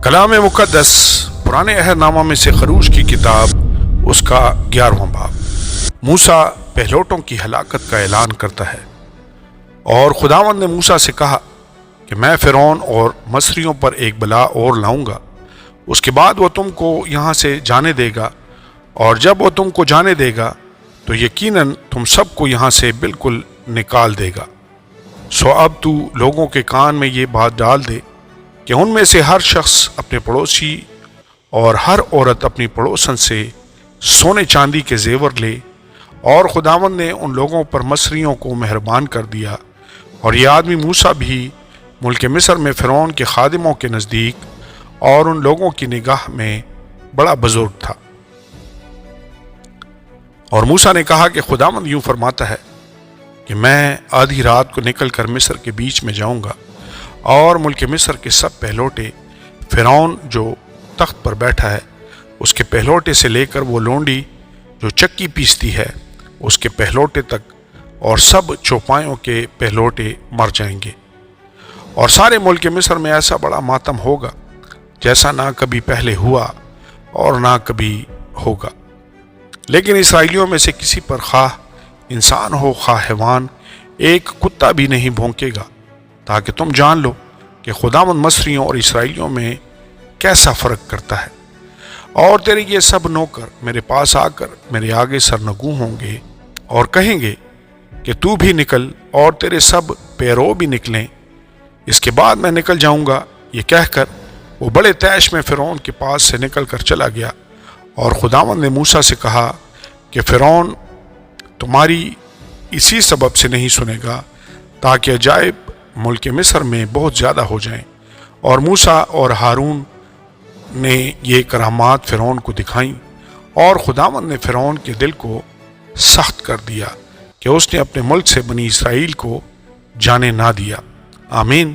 کلام مقدس پرانے عہد نامہ میں سے خروج کی کتاب اس کا 11واں باب۔ موسیٰ پہلوٹوں کی ہلاکت کا اعلان کرتا ہے۔ اور خداوند نے موسیٰ سے کہا کہ میں فرعون اور مصریوں پر ایک بلا اور لاؤں گا، اس کے بعد وہ تم کو یہاں سے جانے دے گا، اور جب وہ تم کو جانے دے گا تو یقیناً تم سب کو یہاں سے بالکل نکال دے گا۔ سو اب تو لوگوں کے کان میں یہ بات ڈال دے کہ ان میں سے ہر شخص اپنے پڑوسی اور ہر عورت اپنی پڑوسن سے سونے چاندی کے زیور لے۔ اور خداوند نے ان لوگوں پر مصریوں کو مہربان کر دیا، اور یہ آدمی موسیٰ بھی ملک مصر میں فرعون کے خادموں کے نزدیک اور ان لوگوں کی نگاہ میں بڑا بزرگ تھا۔ اور موسیٰ نے کہا کہ خداوند یوں فرماتا ہے کہ میں آدھی رات کو نکل کر مصر کے بیچ میں جاؤں گا، اور ملک مصر کے سب پہلوٹے، فرعون جو تخت پر بیٹھا ہے اس کے پہلوٹے سے لے کر وہ لونڈی جو چکی پیستی ہے اس کے پہلوٹے تک، اور سب چوپایوں کے پہلوٹے مر جائیں گے۔ اور سارے ملک مصر میں ایسا بڑا ماتم ہوگا جیسا نہ کبھی پہلے ہوا اور نہ کبھی ہوگا۔ لیکن اسرائیلیوں میں سے کسی پر خواہ انسان ہو خواہ حیوان ایک کتا بھی نہیں بھونکے گا، تاکہ تم جان لو کہ خداوند مصریوں اور اسرائیلیوں میں کیسا فرق کرتا ہے۔ اور تیرے یہ سب نوکر میرے پاس آ کر میرے آگے سرنگوں ہوں گے اور کہیں گے کہ تو بھی نکل، اور تیرے سب پیرو بھی نکلیں۔ اس کے بعد میں نکل جاؤں گا۔ یہ کہہ کر وہ بڑے طیش میں فرعون کے پاس سے نکل کر چلا گیا۔ اور خداوند نے موسیٰ سے کہا کہ فرعون تمہاری اسی سبب سے نہیں سنے گا تاکہ عجائب ملک مصر میں بہت زیادہ ہو جائیں۔ اور موسیٰ اور ہارون نے یہ کرامات فرعون کو دکھائیں، اور خداوند نے فرعون کے دل کو سخت کر دیا کہ اس نے اپنے ملک سے بنی اسرائیل کو جانے نہ دیا۔ آمین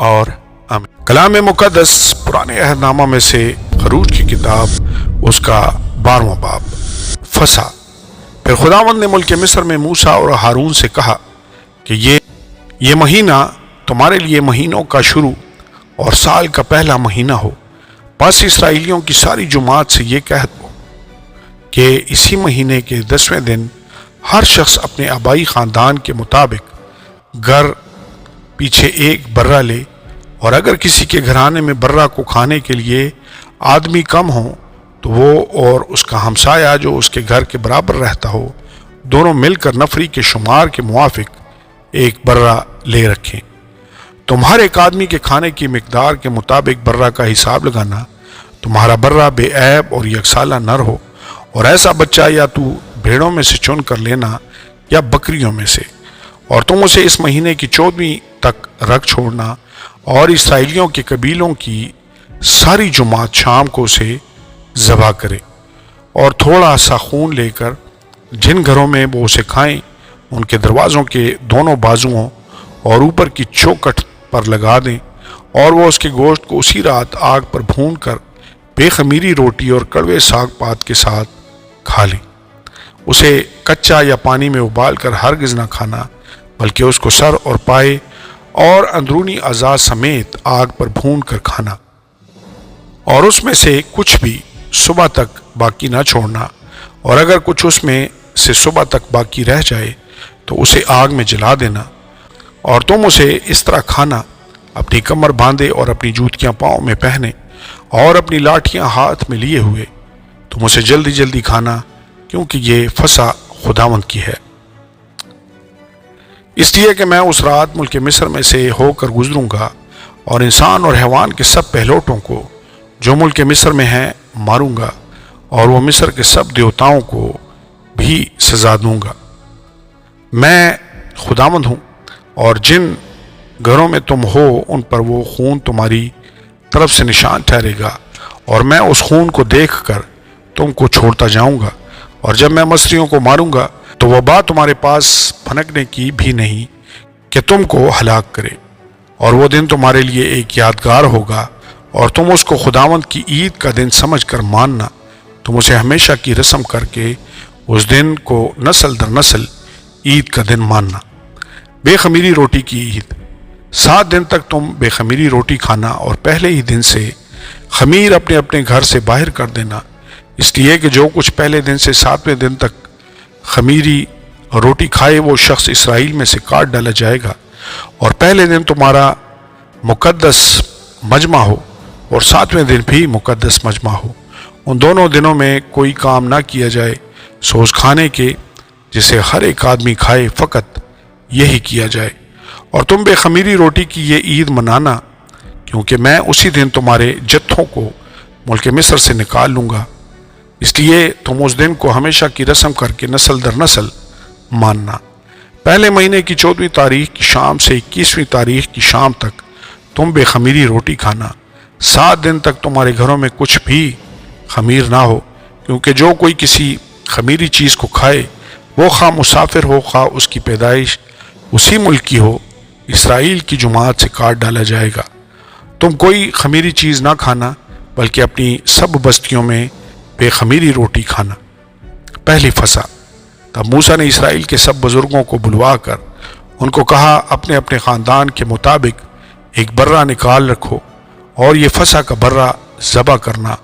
اور آمین۔ کلام مقدس پرانے عہد نامہ میں سے خروج کی کتاب اس کا 12واں باب۔ فسح۔ پھر خداوند نے ملک مصر میں موسیٰ اور ہارون سے کہا کہ یہ مہینہ تمہارے لیے مہینوں کا شروع اور سال کا پہلا مہینہ ہو۔ پس اسرائیلیوں کی ساری جماعت سے یہ کہہ دو کہ اسی مہینے کے 10ویں دن ہر شخص اپنے آبائی خاندان کے مطابق گھر پیچھے ایک برہ لے، اور اگر کسی کے گھرانے میں برہ کو کھانے کے لیے آدمی کم ہوں تو وہ اور اس کا ہمسایہ جو اس کے گھر کے برابر رہتا ہو دونوں مل کر نفری کے شمار کے موافق ایک برہ لے رکھیں۔ تم ہر ایک آدمی کے کھانے کی مقدار کے مطابق برہ کا حساب لگانا۔ تمہارا برہ بے عیب اور یکسالہ نر ہو، اور ایسا بچہ یا تو بھیڑوں میں سے چن کر لینا یا بکریوں میں سے، اور تم اسے اس مہینے کی 14ویں تک رکھ چھوڑنا۔ اور اسرائیلیوں کے قبیلوں کی ساری جماعت شام کو اسے ذبح کرے، اور تھوڑا سا خون لے کر جن گھروں میں وہ اسے کھائیں ان کے دروازوں کے دونوں بازوؤں اور اوپر کی چوکھٹ پر لگا دیں، اور وہ اس کے گوشت کو اسی رات آگ پر بھون کر بے خمیری روٹی اور کڑوے ساگ پات کے ساتھ کھا لیں۔ اسے کچا یا پانی میں ابال کر ہرگز نہ کھانا، بلکہ اس کو سر اور پائے اور اندرونی اعضاء سمیت آگ پر بھون کر کھانا، اور اس میں سے کچھ بھی صبح تک باقی نہ چھوڑنا۔ اور اگر کچھ اس میں سے صبح تک باقی رہ جائے تو اسے آگ میں جلا دینا۔ اور تم اسے اس طرح کھانا، اپنی کمر باندھے اور اپنی جوتیاں پاؤں میں پہنے اور اپنی لاٹھیاں ہاتھ میں لیے ہوئے۔ تم اسے جلدی جلدی کھانا، کیونکہ یہ فسح خداوند کی ہے۔ اس لیے کہ میں اس رات ملک مصر میں سے ہو کر گزروں گا، اور انسان اور حیوان کے سب پہلوٹوں کو جو ملک مصر میں ہیں ماروں گا، اور وہ مصر کے سب دیوتاؤں کو بھی سزا دوں گا۔ میں خداوند ہوں، اور جن گھروں میں تم ہو ان پر وہ خون تمہاری طرف سے نشان ٹھہرے گا، اور میں اس خون کو دیکھ کر تم کو چھوڑتا جاؤں گا۔ اور جب میں مصریوں کو ماروں گا تو وبا تمہارے پاس پھنکنے کی بھی نہیں کہ تم کو ہلاک کرے۔ اور وہ دن تمہارے لیے ایک یادگار ہوگا، اور تم اس کو خداوند کی عید کا دن سمجھ کر ماننا۔ تم اسے ہمیشہ کی رسم کر کے اس دن کو نسل در نسل عید کا دن ماننا۔ بے خمیری روٹی کی عید۔ 7 دن تک تم بے خمیری روٹی کھانا، اور پہلے ہی دن سے خمیر اپنے اپنے گھر سے باہر کر دینا، اس لیے کہ جو کچھ پہلے دن سے 7ویں دن تک خمیری روٹی کھائے وہ شخص اسرائیل میں سے کاٹ ڈالا جائے گا۔ اور پہلے دن تمہارا مقدس مجمع ہو اور 7ویں دن بھی مقدس مجمع ہو، ان دونوں دنوں میں کوئی کام نہ کیا جائے سوز کھانے کے جسے ہر ایک آدمی کھائے، فقط یہی کیا جائے۔ اور تم بے خمیری روٹی کی یہ عید منانا، کیونکہ میں اسی دن تمہارے جتھوں کو ملک مصر سے نکال لوں گا، اس لیے تم اس دن کو ہمیشہ کی رسم کر کے نسل در نسل ماننا۔ پہلے مہینے کی 14ویں تاریخ کی شام سے 21ویں تاریخ کی شام تک تم بے خمیری روٹی کھانا، 7 دن تک تمہارے گھروں میں کچھ بھی خمیر نہ ہو، کیونکہ جو کوئی کسی خمیری چیز کو کھائے وہ خواہ مسافر ہو خواہ اس کی پیدائش اسی ملک کی ہو، اسرائیل کی جماعت سے کاٹ ڈالا جائے گا۔ تم کوئی خمیری چیز نہ کھانا بلکہ اپنی سب بستیوں میں بے خمیری روٹی کھانا۔ پہلی فصح۔ تب موسیٰ نے اسرائیل کے سب بزرگوں کو بلوا کر ان کو کہا، اپنے اپنے خاندان کے مطابق ایک برہ نکال رکھو اور یہ فصح کا برہ ذبح کرنا،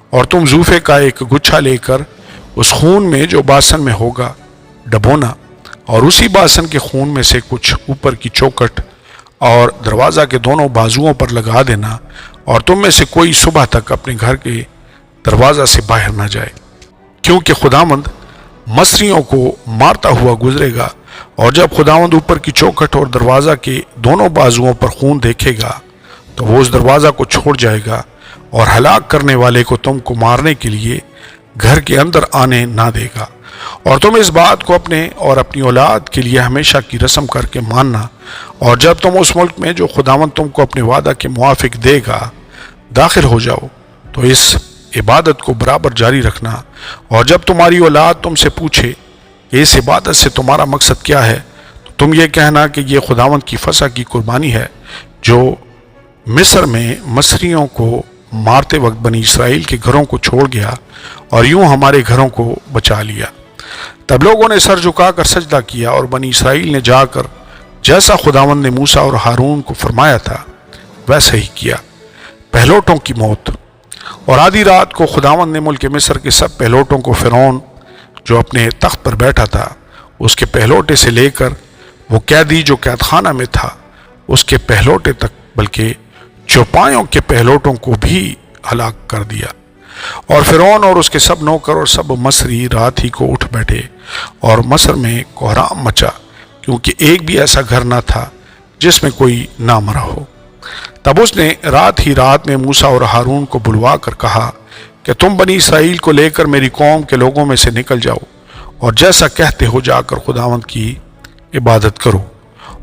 اور تم زوفے کا ایک گچھا لے کر اس خون میں جو باسن میں ہوگا ڈبونا، اور اسی باسن کے خون میں سے کچھ اوپر کی چوکٹ اور دروازہ کے دونوں بازوؤں پر لگا دینا، اور تم میں سے کوئی صبح تک اپنے گھر کے دروازہ سے باہر نہ جائے، کیونکہ خداوند مصریوں کو مارتا ہوا گزرے گا، اور جب خداوند اوپر کی چوکٹ اور دروازہ کے دونوں بازوؤں پر خون دیکھے گا تو وہ اس دروازہ کو چھوڑ جائے گا اور ہلاک کرنے والے کو تم کو مارنے کے لیے گھر کے اندر آنے نہ دے گا۔ اور تم اس بات کو اپنے اور اپنی اولاد کے لیے ہمیشہ کی رسم کر کے ماننا، اور جب تم اس ملک میں جو خداوند تم کو اپنے وعدہ کے موافق دے گا داخل ہو جاؤ تو اس عبادت کو برابر جاری رکھنا، اور جب تمہاری اولاد تم سے پوچھے کہ اس عبادت سے تمہارا مقصد کیا ہے تو تم یہ کہنا کہ یہ خداوند کی فصح کی قربانی ہے جو مصر میں مصریوں کو مارتے وقت بنی اسرائیل کے گھروں کو چھوڑ گیا اور یوں ہمارے گھروں کو بچا لیا۔ تب لوگوں نے سر جھکا کر سجدہ کیا، اور بنی اسرائیل نے جا کر جیسا خداوند نے موسیٰ اور ہارون کو فرمایا تھا ویسا ہی کیا۔ پہلوٹوں کی موت۔ اور آدھی رات کو خداوند نے ملک مصر کے سب پہلوٹوں کو فرعون جو اپنے تخت پر بیٹھا تھا اس کے پہلوٹے سے لے کر وہ قیدی جو قید خانہ میں تھا اس کے پہلوٹے تک، بلکہ چوپایوں کے پہلوٹوں کو بھی ہلاک کر دیا۔ اور فرعون اور اس کے سب نوکر اور سب مصری رات ہی کو اٹھ بیٹھے، اور مصر میں کوہرام مچا، کیونکہ ایک بھی ایسا گھر نہ تھا جس میں کوئی نہ مرا ہو۔ تب اس نے رات ہی رات میں موسیٰ اور ہارون کو بلوا کر کہا کہ تم بنی اسرائیل کو لے کر میری قوم کے لوگوں میں سے نکل جاؤ، اور جیسا کہتے ہو جا کر خداوند کی عبادت کرو،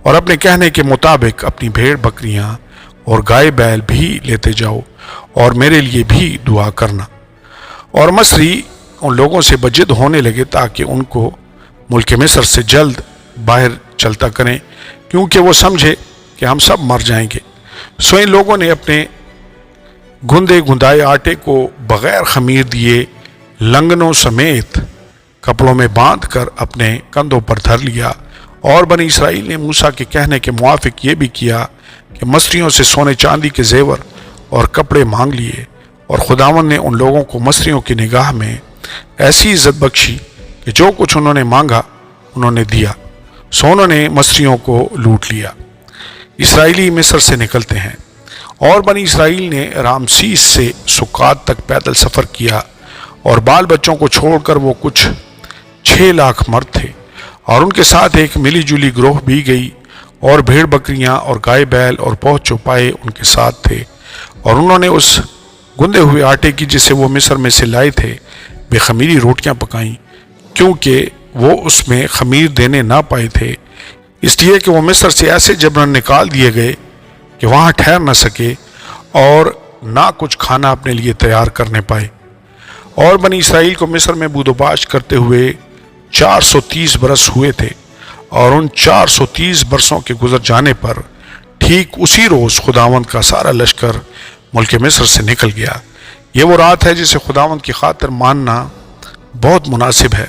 اور اپنے کہنے کے مطابق اپنی بھیڑ بکریاں اور گائے بیل بھی لیتے جاؤ، اور میرے لیے بھی دعا کرنا۔ اور مصری ان لوگوں سے بجد ہونے لگے تاکہ ان کو ملک مصر سے جلد باہر چلتا کریں، کیونکہ وہ سمجھے کہ ہم سب مر جائیں گے۔ سو ان لوگوں نے اپنے گندے گندائے آٹے کو بغیر خمیر دیے لنگنوں سمیت کپڑوں میں باندھ کر اپنے کندھوں پر دھر لیا، اور بنی اسرائیل نے موسیٰ کے کہنے کے موافق یہ بھی کیا کہ مصریوں سے سونے چاندی کے زیور اور کپڑے مانگ لیے، اور خداوند نے ان لوگوں کو مصریوں کی نگاہ میں ایسی عزت بخشی کہ جو کچھ انہوں نے مانگا انہوں نے دیا، سو انہوں نے مصریوں کو لوٹ لیا۔ اسرائیلی مصر سے نکلتے ہیں۔ اور بنی اسرائیل نے رامسیس سے سکات تک پیدل سفر کیا، اور بال بچوں کو چھوڑ کر وہ کچھ 6 لاکھ مرد تھے، اور ان کے ساتھ ایک ملی جلی گروہ بھی گئی، اور بھیڑ بکریاں اور گائے بیل اور بہت چوپائے ان کے ساتھ تھے، اور انہوں نے اس گندے ہوئے آٹے کی جسے وہ مصر میں سے لائے تھے بے خمیری روٹیاں پکائیں، کیونکہ وہ اس میں خمیر دینے نہ پائے تھے، اس لیے کہ وہ مصر سے ایسے جبراً نکال دیے گئے کہ وہاں ٹھہر نہ سکے اور نہ کچھ کھانا اپنے لیے تیار کرنے پائے۔ اور بنی اسرائیل کو مصر میں بود و باش کرتے ہوئے 430 برس ہوئے تھے، اور ان 430 برسوں کے گزر جانے پر ٹھیک اسی روز خداوند کا سارا لشکر ملک مصر سے نکل گیا۔ یہ وہ رات ہے جسے خداوند کی خاطر ماننا بہت مناسب ہے،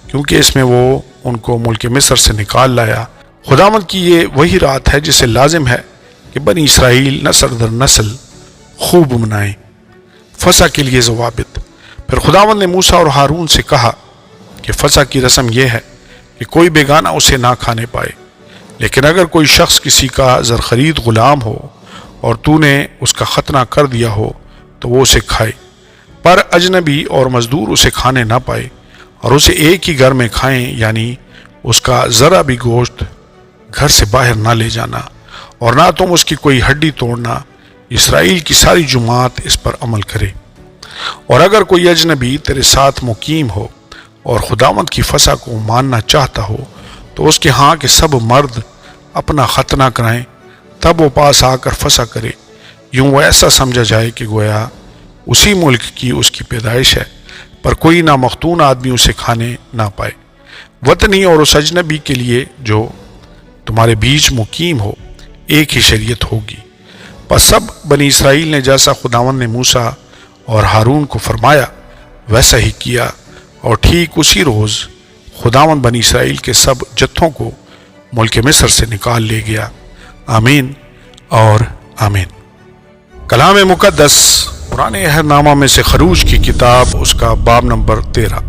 کیونکہ اس میں وہ ان کو ملک مصر سے نکال لایا۔ خداوند کی یہ وہی رات ہے جسے لازم ہے کہ بنی اسرائیل نسل در نسل خوب منائیں۔ فسح کے لیے ضوابط۔ پھر خداوند نے موسیٰ اور ہارون سے کہا کہ فسح کی رسم یہ ہے کہ کوئی بیگانہ اسے نہ کھانے پائے، لیکن اگر کوئی شخص کسی کا زرخرید غلام ہو اور تو نے اس کا ختنہ کر دیا ہو تو وہ اسے کھائے، پر اجنبی اور مزدور اسے کھانے نہ پائے، اور اسے ایک ہی گھر میں کھائیں، یعنی اس کا ذرا بھی گوشت گھر سے باہر نہ لے جانا، اور نہ تم اس کی کوئی ہڈی توڑنا۔ اسرائیل کی ساری جماعت اس پر عمل کرے۔ اور اگر کوئی اجنبی تیرے ساتھ مقیم ہو اور خداوند کی فسح کو ماننا چاہتا ہو تو اس کے ہاں کے سب مرد اپنا ختنہ کرائیں، تب وہ پاس آ کر فسح کرے، یوں وہ ایسا سمجھا جائے کہ گویا اسی ملک کی اس کی پیدائش ہے، پر کوئی نامختون آدمی اسے کھانے نہ پائے۔ وطنی اور اس اجنبی کے لیے جو تمہارے بیچ مقیم ہو ایک ہی شریعت ہوگی۔ پس سب بنی اسرائیل نے جیسا خداوند نے موسیٰ اور ہارون کو فرمایا ویسا ہی کیا، اور ٹھیک اسی روز خداوند بنی اسرائیل کے سب جتھوں کو ملک مصر سے نکال لے گیا۔ آمین اور آمین۔ کلام مقدس پرانے عہد نامہ میں سے خروج کی کتاب، اس کا باب نمبر 13،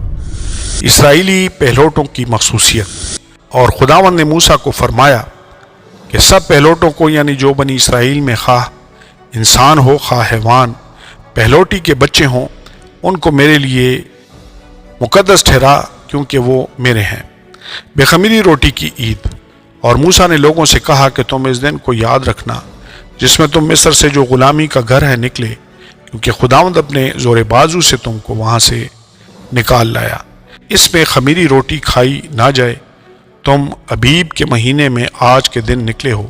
اسرائیلی پہلوٹوں کی مخصوصیت۔ اور خداوند نے موسیٰ کو فرمایا کہ سب پہلوٹوں کو، یعنی جو بنی اسرائیل میں خواہ انسان ہو خواہ حیوان، پہلوٹی کے بچے ہوں، ان کو میرے لیے مقدس ٹھہرا، کیونکہ وہ میرے ہیں۔ بے خمیری روٹی کی عید۔ اور موسیٰ نے لوگوں سے کہا کہ تم اس دن کو یاد رکھنا جس میں تم مصر سے جو غلامی کا گھر ہے نکلے، کیونکہ خداوند اپنے زور بازو سے تم کو وہاں سے نکال لایا۔ اس میں خمیری روٹی کھائی نہ جائے، تم ابیب کے مہینے میں آج کے دن نکلے ہو۔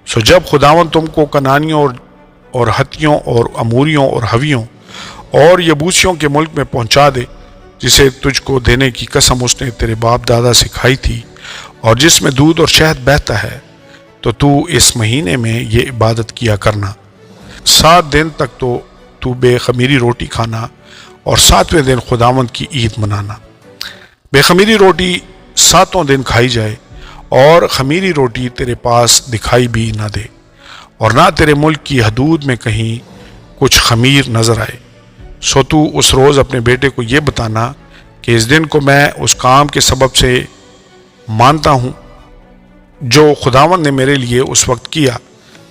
سو جب خداوند تم کو کنانیوں اور ہتھیوں اور اموریوں اور ہویوں اور یبوسیوں کے ملک میں پہنچا دے، جسے تجھ کو دینے کی قسم اس نے تیرے باپ دادا سے کھائی تھی، اور جس میں دودھ اور شہد بہتا ہے، تو اس مہینے میں یہ عبادت کیا کرنا۔ 7 دن تک تو بے خمیری روٹی کھانا، اور 7ویں دن خداوند کی عید منانا۔ بے خمیری روٹی 7 دن کھائی جائے، اور خمیری روٹی تیرے پاس دکھائی بھی نہ دے، اور نہ تیرے ملک کی حدود میں کہیں کچھ خمیر نظر آئے۔ سو تو اس روز اپنے بیٹے کو یہ بتانا کہ اس دن کو میں اس کام کے سبب سے مانتا ہوں جو خداوند نے میرے لیے اس وقت کیا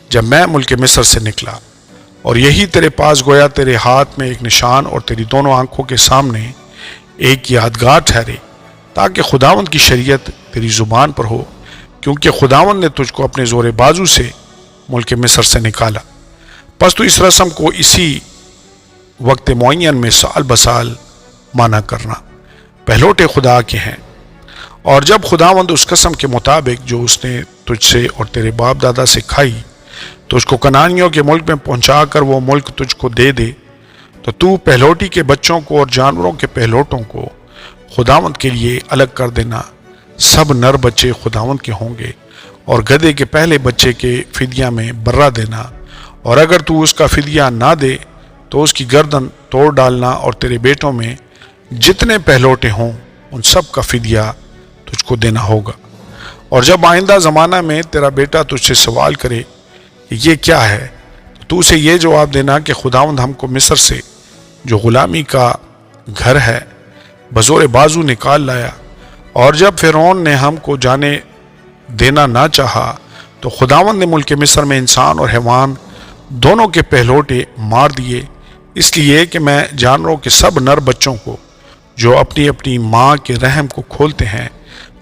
جب میں ملک مصر سے نکلا، اور یہی تیرے پاس گویا تیرے ہاتھ میں ایک نشان اور تیری دونوں آنکھوں کے سامنے ایک یادگار ٹھہرے، تاکہ خداوند کی شریعت تیری زبان پر ہو، کیونکہ خداوند نے تجھ کو اپنے زور بازو سے ملک مصر سے نکالا۔ پس تو اس رسم کو اسی وقت معین میں سال بسال مانا کرنا، پہلوٹے خدا کے ہیں۔ اور جب خداوند اس قسم کے مطابق جو اس نے تجھ سے اور تیرے باپ دادا سے کھائی تو اس کو کنانیوں کے ملک میں پہنچا کر وہ ملک تجھ کو دے دے، تو پہلوٹی کے بچوں کو اور جانوروں کے پہلوٹوں کو خداوند کے لیے الگ کر دینا۔ سب نر بچے خداوند کے ہوں گے، اور گدھے کے پہلے بچے کے فدیہ میں برہ دینا، اور اگر تو اس کا فدیہ نہ دے تو اس کی گردن توڑ ڈالنا، اور تیرے بیٹوں میں جتنے پہلوٹے ہوں ان سب کا فدیہ تجھ کو دینا ہوگا۔ اور جب آئندہ زمانہ میں تیرا بیٹا تجھ سے سوال کرے کہ یہ کیا ہے، تو اسے یہ جواب دینا کہ خداوند ہم کو مصر سے جو غلامی کا گھر ہے بزور بازو نکال لایا، اور جب فرعون نے ہم کو جانے دینا نہ چاہا تو خداوند نے ملک مصر میں انسان اور حیوان دونوں کے پہلوٹے مار دیے، اس لیے کہ میں جانوروں کے سب نر بچوں کو جو اپنی اپنی ماں کے رحم کو کھولتے ہیں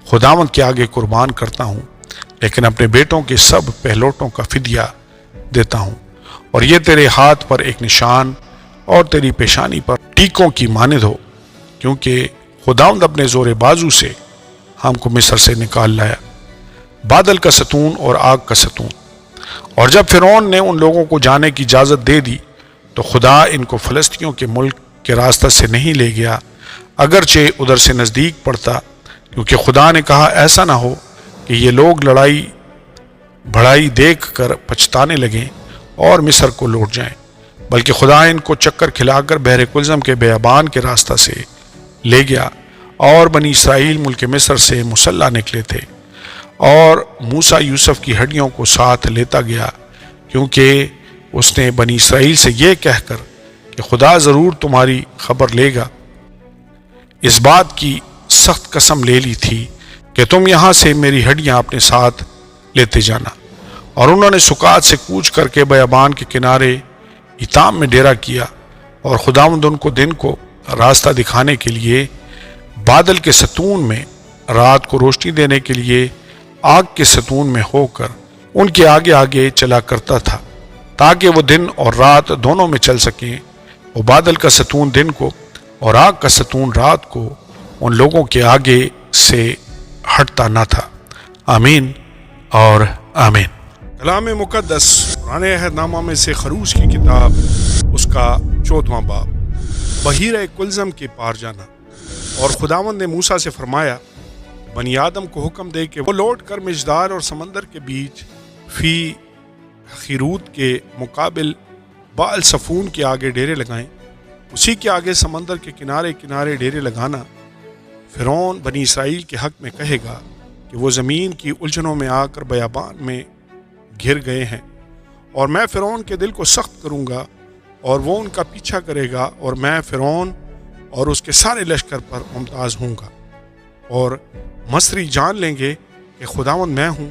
خداوند کے آگے قربان کرتا ہوں، لیکن اپنے بیٹوں کے سب پہلوٹوں کا فدیہ دیتا ہوں۔ اور یہ تیرے ہاتھ پر ایک نشان اور تیری پیشانی پر ٹیکوں کی مانند ہو، کیونکہ خداوند اپنے زور بازو سے ہم کو مصر سے نکال لایا۔ بادل کا ستون اور آگ کا ستون۔ اور جب فرعون نے ان لوگوں کو جانے کی اجازت دے دی تو خدا ان کو فلسطینیوں کے ملک کے راستہ سے نہیں لے گیا، اگرچہ ادھر سے نزدیک پڑتا، کیونکہ خدا نے کہا ایسا نہ ہو کہ یہ لوگ لڑائی بڑھائی دیکھ کر پچھتانے لگیں اور مصر کو لوٹ جائیں، بلکہ خدا ان کو چکر کھلا کر بحر کلزم کے بیابان کے راستہ سے لے گیا، اور بنی اسرائیل ملک مصر سے مسلح نکلے تھے، اور موسیٰ یوسف کی ہڈیوں کو ساتھ لیتا گیا، کیونکہ اس نے بنی اسرائیل سے یہ کہہ کر کہ خدا ضرور تمہاری خبر لے گا۔ اس بات کی سخت قسم لے لی تھی کہ تم یہاں سے میری ہڈیاں اپنے ساتھ لیتے جانا۔ اور انہوں نے سکات سے کوچ کر کے بیابان کے کنارے ایتام میں ڈیرا کیا، اور خداوند ان کو دن کو راستہ دکھانے کے لیے بادل کے ستون میں، رات کو روشنی دینے کے لیے آگ کے ستون میں ہو کر ان کے آگے آگے چلا کرتا تھا، تاکہ وہ دن اور رات دونوں میں چل سکیں۔ وہ بادل کا ستون دن کو اور آگ کا ستون رات کو ان لوگوں کے آگے سے ہٹتا نہ تھا۔ آمین اور آمین۔ کلام مقدس پرانے عہد نامہ میں سے خروج کی کتاب، اس کا 14واں باب، بحیرہ کلزم کے پار جانا۔ اور خداوند نے موسیٰ سے فرمایا، بنی آدم کو حکم دے کہ وہ لوٹ کر مجدار اور سمندر کے بیچ فی ہحیروت کے مقابل بال صفون کے آگے ڈیرے لگائیں۔ اسی کے آگے سمندر کے کنارے کنارے ڈیرے لگانا۔ فرعون بنی اسرائیل کے حق میں کہے گا کہ وہ زمین کی الجھنوں میں آ کر بیابان میں گر گئے ہیں، اور میں فرعون کے دل کو سخت کروں گا اور وہ ان کا پیچھا کرے گا، اور میں فرعون اور اس کے سارے لشکر پر ممتاز ہوں گا، اور مصری جان لیں گے کہ خداوند میں ہوں۔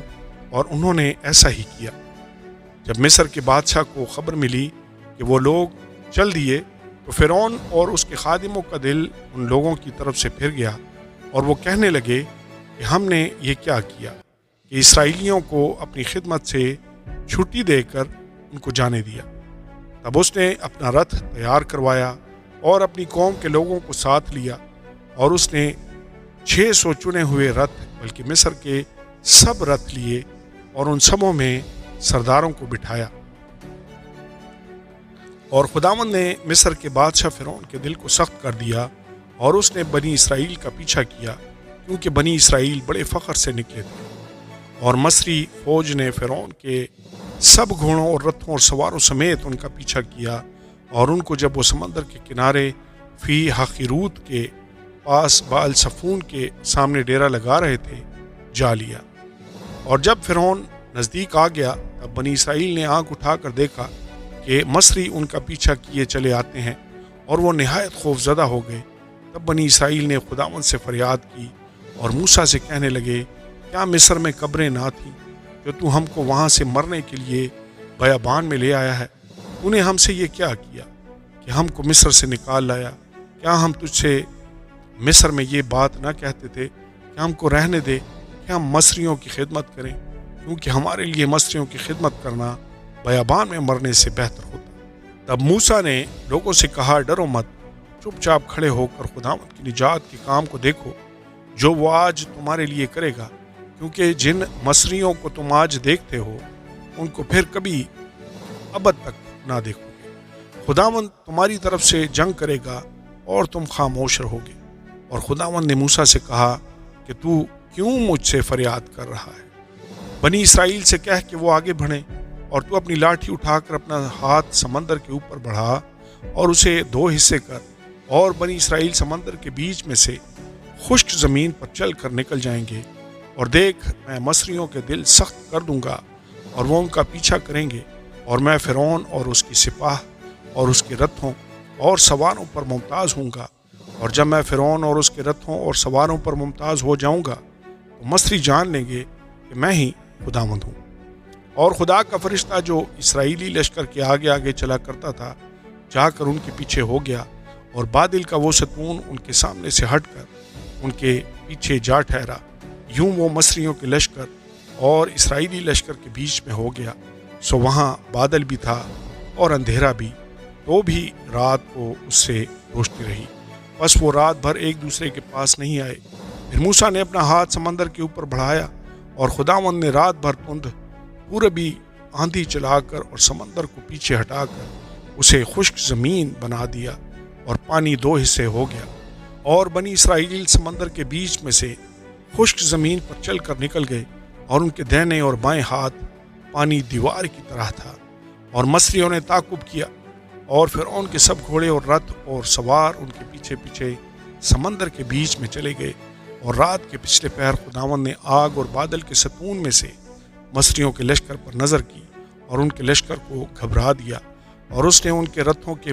اور انہوں نے ایسا ہی کیا۔ جب مصر کے بادشاہ کو خبر ملی کہ وہ لوگ چل دیے، تو فرعون اور اس کے خادموں کا دل ان لوگوں کی طرف سے پھر گیا، اور وہ کہنے لگے کہ ہم نے یہ کیا کیا کہ اسرائیلیوں کو اپنی خدمت سے چھٹی دے کر ان کو جانے دیا۔ تب اس نے اپنا رتھ تیار کروایا اور اپنی قوم کے لوگوں کو ساتھ لیا، اور اس نے 600 چنے ہوئے رتھ بلکہ مصر کے سب رتھ لیے، اور ان سبوں میں سرداروں کو بٹھایا۔ اور خداوند نے مصر کے بادشاہ فرعون کے دل کو سخت کر دیا، اور اس نے بنی اسرائیل کا پیچھا کیا، کیونکہ بنی اسرائیل بڑے فخر سے نکلے تھے۔ اور مصری فوج نے فرعون کے سب گھوڑوں اور رتھوں اور سواروں سمیت ان کا پیچھا کیا، اور ان کو جب وہ سمندر کے کنارے فی ہحیروت کے پاس بال صفون کے سامنے ڈیرا لگا رہے تھے، جا لیا۔ اور جب فرعون نزدیک آ گیا، تب بنی اسرائیل نے آنکھ اٹھا کر دیکھا کہ مصری ان کا پیچھا کیے چلے آتے ہیں، اور وہ نہایت خوف زدہ ہو گئے۔ تب بنی اسرائیل نے خداوند سے فریاد کی اور موسیٰ سے کہنے لگے، کیا مصر میں قبریں نہ تھیں جو تو ہم کو وہاں سے مرنے کے لیے بیابان میں لے آیا ہے؟ تو نے ہم سے یہ کیا کیا کہ ہم کو مصر سے نکال لایا؟ کیا ہم تجھ سے مصر میں یہ بات نہ کہتے تھے کہ ہم کو رہنے دے کہ ہم مصریوں کی خدمت کریں؟ کیونکہ ہمارے لیے مصریوں کی خدمت کرنا بیابان میں مرنے سے بہتر ہوتا۔ تب موسیٰ نے لوگوں سے کہا، ڈرو مت، چپ چاپ کھڑے ہو کر خداوند کی نجات کے کام کو دیکھو جو وہ آج تمہارے لیے کرے گا، کیونکہ جن مصریوں کو تم آج دیکھتے ہو ان کو پھر کبھی ابد تک نہ دیکھو گے۔ خداوند تمہاری طرف سے جنگ کرے گا اور تم خاموش رہو گے۔ اور خداوند نے موسیٰ سے کہا کہ تو کیوں مجھ سے فریاد کر رہا ہے؟ بنی اسرائیل سے کہہ کہ وہ آگے بڑھیں، اور تو اپنی لاٹھی اٹھا کر اپنا ہاتھ سمندر کے اوپر بڑھا اور اسے 2 حصے کر، اور بنی اسرائیل سمندر کے بیچ میں سے خشک زمین پر چل کر نکل جائیں گے۔ اور دیکھ، میں مصریوں کے دل سخت کر دوں گا اور وہ ان کا پیچھا کریں گے، اور میں فرعون اور اس کی سپاہ اور اس کے رتھوں اور سواروں پر ممتاز ہوں گا۔ اور جب میں فرعون اور اس کے رتھوں اور سواروں پر ممتاز ہو جاؤں گا تو مصری جان لیں گے کہ میں ہی خداوند ہوں۔ اور خدا کا فرشتہ جو اسرائیلی لشکر کے آگے آگے چلا کرتا تھا، جا کر ان کے پیچھے ہو گیا، اور بادل کا وہ ستون ان کے سامنے سے ہٹ کر ان کے پیچھے جا ٹھہرا۔ یوں وہ مصریوں کے لشکر اور اسرائیلی لشکر کے بیچ میں ہو گیا۔ سو وہاں بادل بھی تھا اور اندھیرا بھی، تو بھی رات کو اس سے روشنی رہی۔ بس وہ رات بھر ایک دوسرے کے پاس نہیں آئے۔ پھر موسیٰ نے اپنا ہاتھ سمندر کے اوپر بڑھایا، اور خداوند نے رات بھر تند پوربی آندھی چلا کر اور سمندر کو پیچھے ہٹا کر اسے خشک زمین بنا دیا، اور پانی 2 حصے ہو گیا۔ اور بنی اسرائیل سمندر کے بیچ میں سے خشک زمین پر چل کر نکل گئے، اور ان کے دائیں اور بائیں ہاتھ پانی دیوار کی طرح تھا۔ اور مصریوں نے تعقب کیا، اور فرعون کے سب گھوڑے اور رتھ اور سوار ان کے پیچھے پیچھے سمندر کے بیچ میں چلے گئے۔ اور رات کے پچھلے پہر خداوند نے آگ اور بادل کے ستون میں سے مصریوں کے لشکر پر نظر کی، اور ان کے لشکر کو گھبرا دیا، اور اس نے ان کے رتھوں کے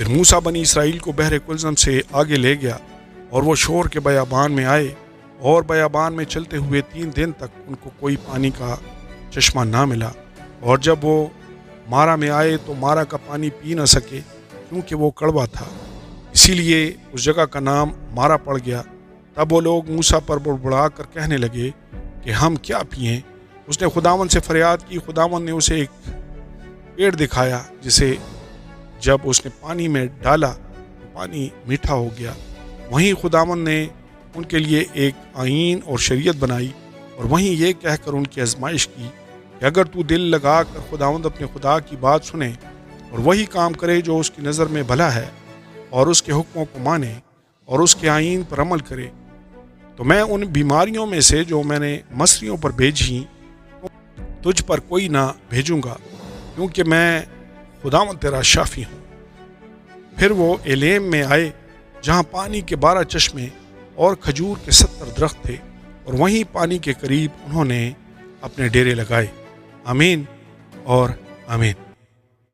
پھر موسیٰ بنی اسرائیل کو بحر کلزم سے آگے لے گیا اور وہ شور کے بیابان میں آئے، اور بیابان میں چلتے ہوئے 3 دن تک ان کو کوئی پانی کا چشمہ نہ ملا، اور جب وہ مارا میں آئے تو مارا کا پانی پی نہ سکے کیونکہ وہ کڑوا تھا، اسی لیے اس جگہ کا نام مارا پڑ گیا۔ تب وہ لوگ موسیٰ پر بڑبڑا کر کہنے لگے کہ ہم کیا پئیں؟ اس نے خداوند سے فریاد کی۔ خداوند نے اسے ایک پیڑ دکھایا جسے جب اس نے پانی میں ڈالا تو پانی میٹھا ہو گیا۔ وہیں خداوند نے ان کے لیے ایک آئین اور شریعت بنائی، اور وہیں یہ کہہ کر ان کی آزمائش کی کہ اگر تو دل لگا کر خداوند اپنے خدا کی بات سنے اور وہی کام کرے جو اس کی نظر میں بھلا ہے، اور اس کے حکموں کو مانے اور اس کے آئین پر عمل کرے، تو میں ان بیماریوں میں سے جو میں نے مصریوں پر بھیجی تجھ پر کوئی نہ بھیجوں گا، کیونکہ میں خداوند تیرا شافی ہوں۔ پھر وہ ایلیم میں آئے جہاں پانی کے 12 چشمے اور کھجور کے 70 درخت تھے، اور وہیں پانی کے قریب انہوں نے اپنے ڈیرے لگائے۔ آمین اور آمین۔